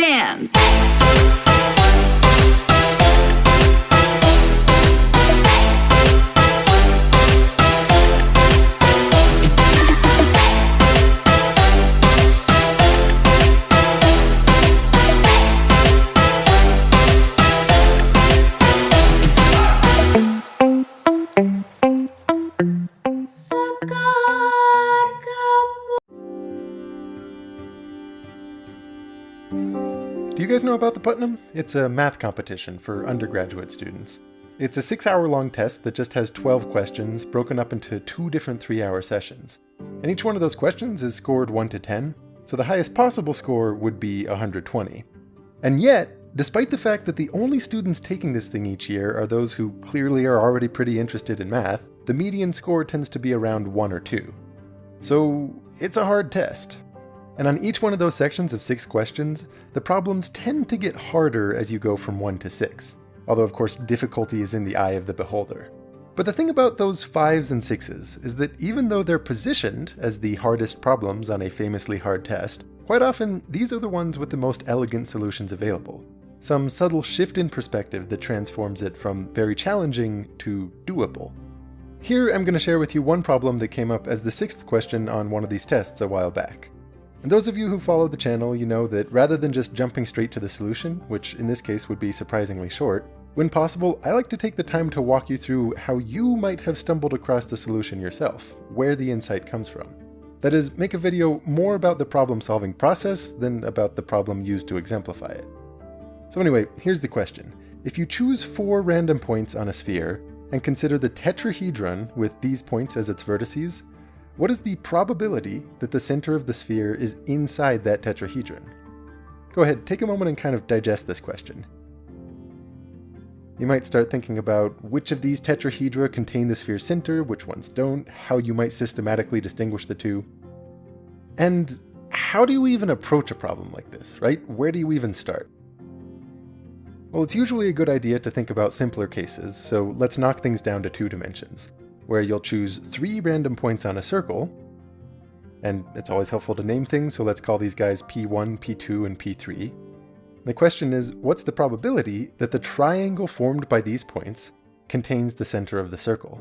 dance. Do you guys know about the PHUTNAM? It's a math competition for undergraduate students. It's a 6-hour-long test that just has 12 questions broken up into 2 different 3-hour sessions. And each one of those questions is scored 1 to 10, so the highest possible score would be 120. And yet, despite the fact that the only students taking this thing each year are those who clearly are already pretty interested in math, the median score tends to be around 1 or 2. So it's a hard test. And on each one of those sections of 6 questions, the problems tend to get harder as you go from 1 to 6. Although of course difficulty is in the eye of the beholder. But the thing about those 5s and 6s is that even though they're positioned as the hardest problems on a famously hard test, quite often these are the ones with the most elegant solutions available. Some subtle shift in perspective that transforms it from very challenging to doable. Here I'm going to share with you one problem that came up as the 6th question on one of these tests a while back. And those of you who follow the channel, you know that rather than just jumping straight to the solution, which in this case would be surprisingly short, when possible, I like to take the time to walk you through how you might have stumbled across the solution yourself, where the insight comes from. That is, make a video more about the problem-solving process than about the problem used to exemplify it. So anyway, here's the question. If you choose 4 random points on a sphere and consider the tetrahedron with these points as its vertices, what is the probability that the center of the sphere is inside that tetrahedron? Go ahead, take a moment and kind of digest this question. You might start thinking about which of these tetrahedra contain the sphere's center, which ones don't, how you might systematically distinguish the two. And how do you even approach a problem like this, right? Where do you even start? Well, it's usually a good idea to think about simpler cases, so let's knock things down to 2 dimensions. Where you'll choose 3 random points on a circle, and it's always helpful to name things, so let's call these guys P1, P2, and P3. The question is, what's the probability that the triangle formed by these points contains the center of the circle?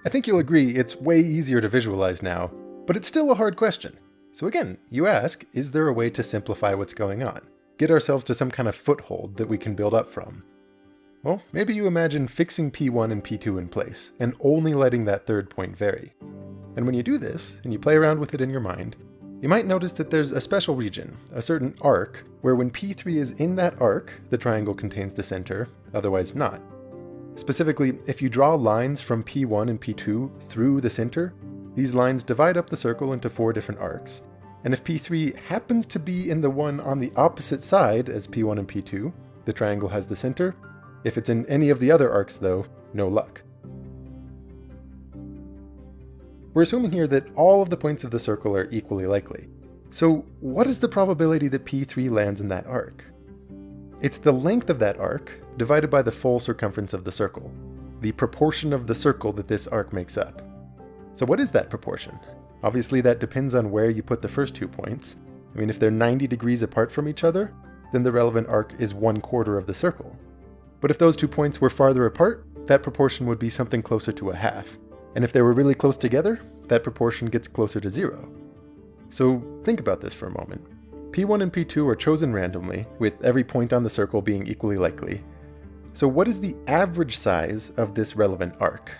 I think you'll agree it's way easier to visualize now, but it's still a hard question. So again, you ask, is there a way to simplify what's going on? Get ourselves to some kind of foothold that we can build up from. Well, maybe you imagine fixing P1 and P2 in place, and only letting that 3rd point vary. And when you do this, and you play around with it in your mind, you might notice that there's a special region, a certain arc, where when P3 is in that arc, the triangle contains the center, otherwise not. Specifically, if you draw lines from P1 and P2 through the center, these lines divide up the circle into 4 different arcs. And if P3 happens to be in the one on the opposite side as P1 and P2, the triangle has the center. If it's in any of the other arcs though, no luck. We're assuming here that all of the points of the circle are equally likely. So what is the probability that P3 lands in that arc? It's the length of that arc divided by the full circumference of the circle, the proportion of the circle that this arc makes up. So what is that proportion? Obviously that depends on where you put the first 2 points. I mean, if they're 90 degrees apart from each other, then the relevant arc is 1/4 of the circle. But if those 2 points were farther apart, that proportion would be something closer to a half. And if they were really close together, that proportion gets closer to 0. So think about this for a moment. P1 and P2 are chosen randomly, with every point on the circle being equally likely. So what is the average size of this relevant arc?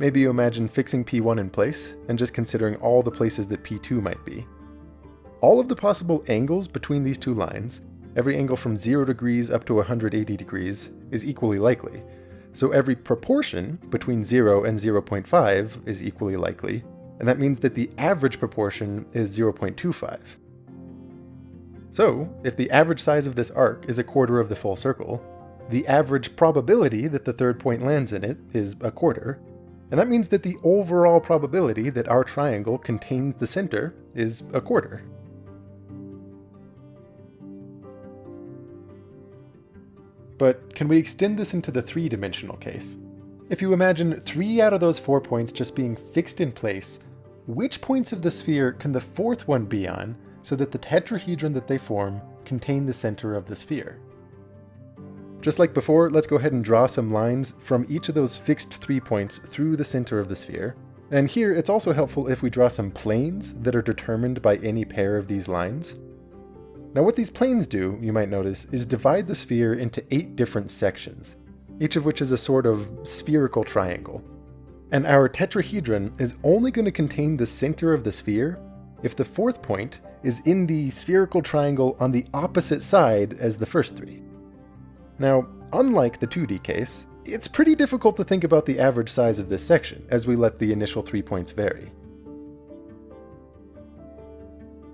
Maybe you imagine fixing P1 in place, and just considering all the places that P2 might be. All of the possible angles between these 2 lines, every angle from 0 degrees up to 180 degrees, is equally likely. So every proportion between 0 and 0.5 is equally likely, and that means that the average proportion is 0.25. So, if the average size of this arc is 1/4 of the full circle, the average probability that the 3rd point lands in it is 1/4, and that means that the overall probability that our triangle contains the center is 1/4. But can we extend this into the 3-dimensional case? If you imagine 3 out of those 4 points just being fixed in place, which points of the sphere can the fourth one be on so that the tetrahedron that they form contain the center of the sphere? Just like before, let's go ahead and draw some lines from each of those fixed 3 points through the center of the sphere. And here, it's also helpful if we draw some planes that are determined by any pair of these lines. Now what these planes do, you might notice, is divide the sphere into 8 different sections, each of which is a sort of spherical triangle. And our tetrahedron is only going to contain the center of the sphere if the fourth point is in the spherical triangle on the opposite side as the first 3. Now, unlike the 2D case, it's pretty difficult to think about the average size of this section, as we let the initial 3 points vary.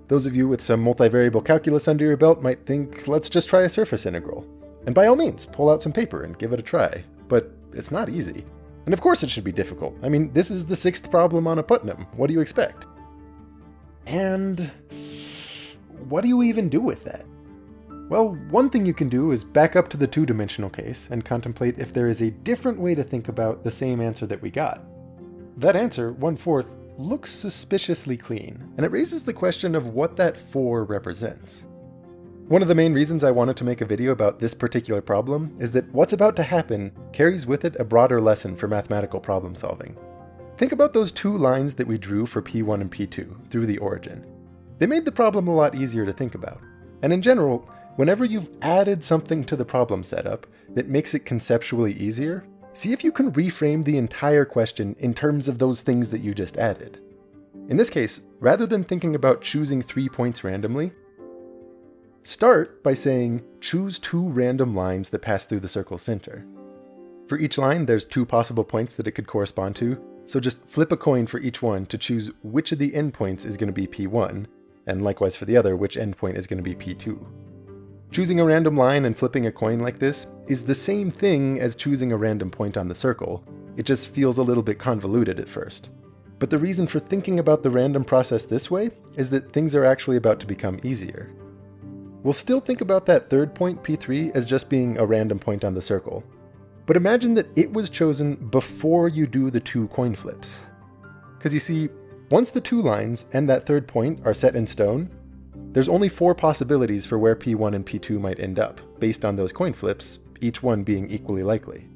Those of you with some multivariable calculus under your belt might think, let's just try a surface integral. And by all means, pull out some paper and give it a try. But it's not easy. And of course it should be difficult. I mean, this is the 6th problem on a PHUTNAM. What do you expect? And what do you even do with that? Well, one thing you can do is back up to the 2-dimensional case and contemplate if there is a different way to think about the same answer that we got. That answer, 1/4, looks suspiciously clean, and it raises the question of what that 4 represents. One of the main reasons I wanted to make a video about this particular problem is that what's about to happen carries with it a broader lesson for mathematical problem solving. Think about those 2 lines that we drew for P1 and P2 through the origin. They made the problem a lot easier to think about. And in general, whenever you've added something to the problem setup that makes it conceptually easier, see if you can reframe the entire question in terms of those things that you just added. In this case, rather than thinking about choosing 3 points randomly, start by saying, choose 2 random lines that pass through the circle's center. For each line, there's 2 possible points that it could correspond to, so just flip a coin for each one to choose which of the endpoints is going to be P1, and likewise for the other, which endpoint is going to be P2. Choosing a random line and flipping a coin like this is the same thing as choosing a random point on the circle. It just feels a little bit convoluted at first. But the reason for thinking about the random process this way is that things are actually about to become easier. We'll still think about that third point, P3, as just being a random point on the circle. But imagine that it was chosen before you do the 2 coin flips. Because you see, once the 2 lines and that third point are set in stone, there's only 4 possibilities for where P1 and P2 might end up, based on those coin flips, each one being equally likely.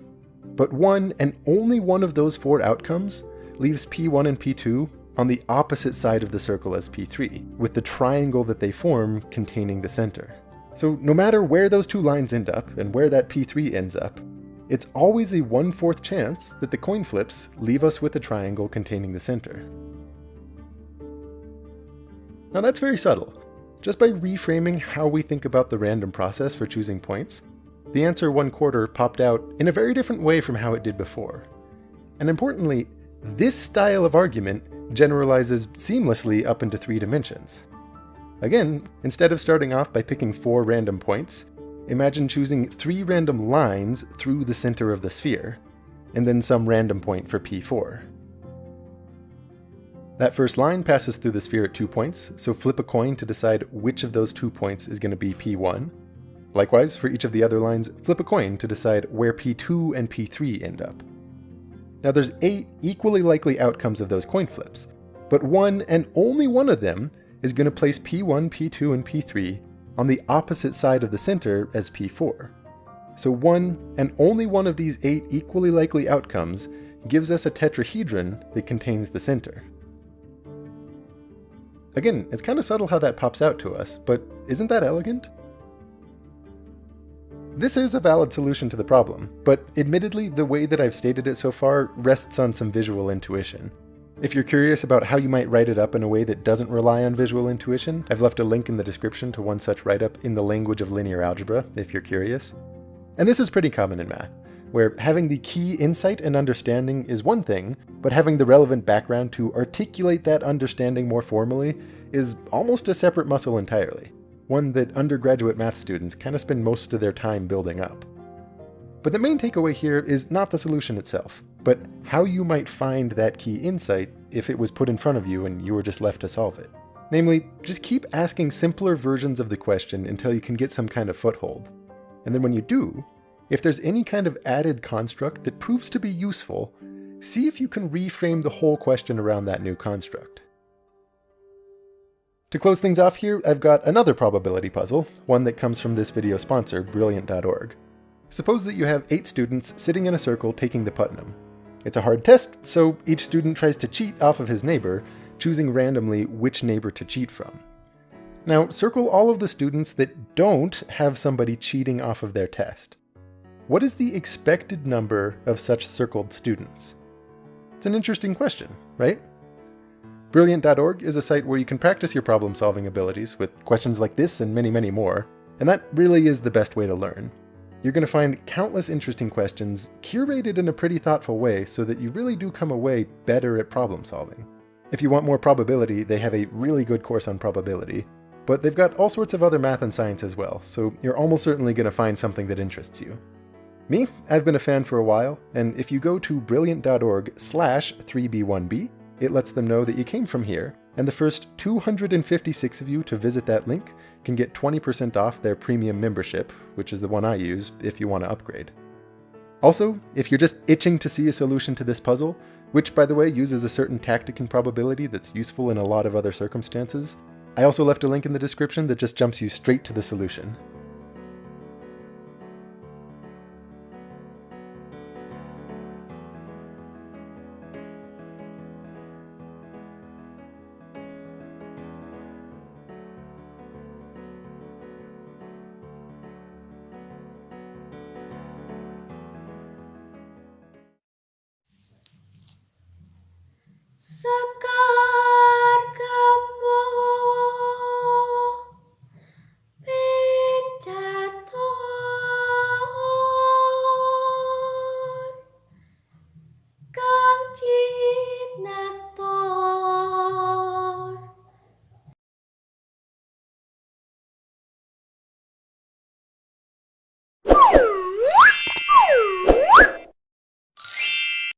But one and only one of those 4 outcomes leaves P1 and P2 on the opposite side of the circle as P3, with the triangle that they form containing the center. So no matter where those 2 lines end up and where that P3 ends up, it's always a 1/4 chance that the coin flips leave us with a triangle containing the center. Now that's very subtle. Just by reframing how we think about the random process for choosing points, the answer 1/4 popped out in a very different way from how it did before. And importantly, this style of argument generalizes seamlessly up into 3 dimensions. Again, instead of starting off by picking 4 random points, imagine choosing 3 random lines through the center of the sphere, and then some random point for P4. That first line passes through the sphere at 2 points, so flip a coin to decide which of those 2 points is going to be P1. Likewise, for each of the other lines, flip a coin to decide where P2 and P3 end up. Now there's 8 equally likely outcomes of those coin flips, but one and only one of them is going to place P1, P2, and P3 on the opposite side of the center as P4. So one and only one of these 8 equally likely outcomes gives us a tetrahedron that contains the center. Again, it's kind of subtle how that pops out to us, but isn't that elegant? This is a valid solution to the problem, but admittedly, the way that I've stated it so far rests on some visual intuition. If you're curious about how you might write it up in a way that doesn't rely on visual intuition, I've left a link in the description to one such write-up in the language of linear algebra, if you're curious. And this is pretty common in math, where having the key insight and understanding is one thing, but having the relevant background to articulate that understanding more formally is almost a separate muscle entirely, one that undergraduate math students kind of spend most of their time building up. But the main takeaway here is not the solution itself, but how you might find that key insight if it was put in front of you and you were just left to solve it. Namely, just keep asking simpler versions of the question until you can get some kind of foothold. And then when you do, if there's any kind of added construct that proves to be useful, see if you can reframe the whole question around that new construct. To close things off here, I've got another probability puzzle, one that comes from this video sponsor, Brilliant.org. Suppose that you have 8 students sitting in a circle taking the PHUTNAM. It's a hard test, so each student tries to cheat off of his neighbor, choosing randomly which neighbor to cheat from. Now, circle all of the students that don't have somebody cheating off of their test. What is the expected number of such circled students? It's an interesting question, right? Brilliant.org is a site where you can practice your problem-solving abilities with questions like this and many, many more, and that really is the best way to learn. You're going to find countless interesting questions curated in a pretty thoughtful way so that you really do come away better at problem-solving. If you want more probability, they have a really good course on probability, but they've got all sorts of other math and science as well, so you're almost certainly going to find something that interests you. Me, I've been a fan for a while, and if you go to brilliant.org/3b1b, it lets them know that you came from here, and the first 256 of you to visit that link can get 20% off their premium membership, which is the one I use if you want to upgrade. Also, if you're just itching to see a solution to this puzzle, which by the way uses a certain tactic and probability that's useful in a lot of other circumstances, I also left a link in the description that just jumps you straight to the solution.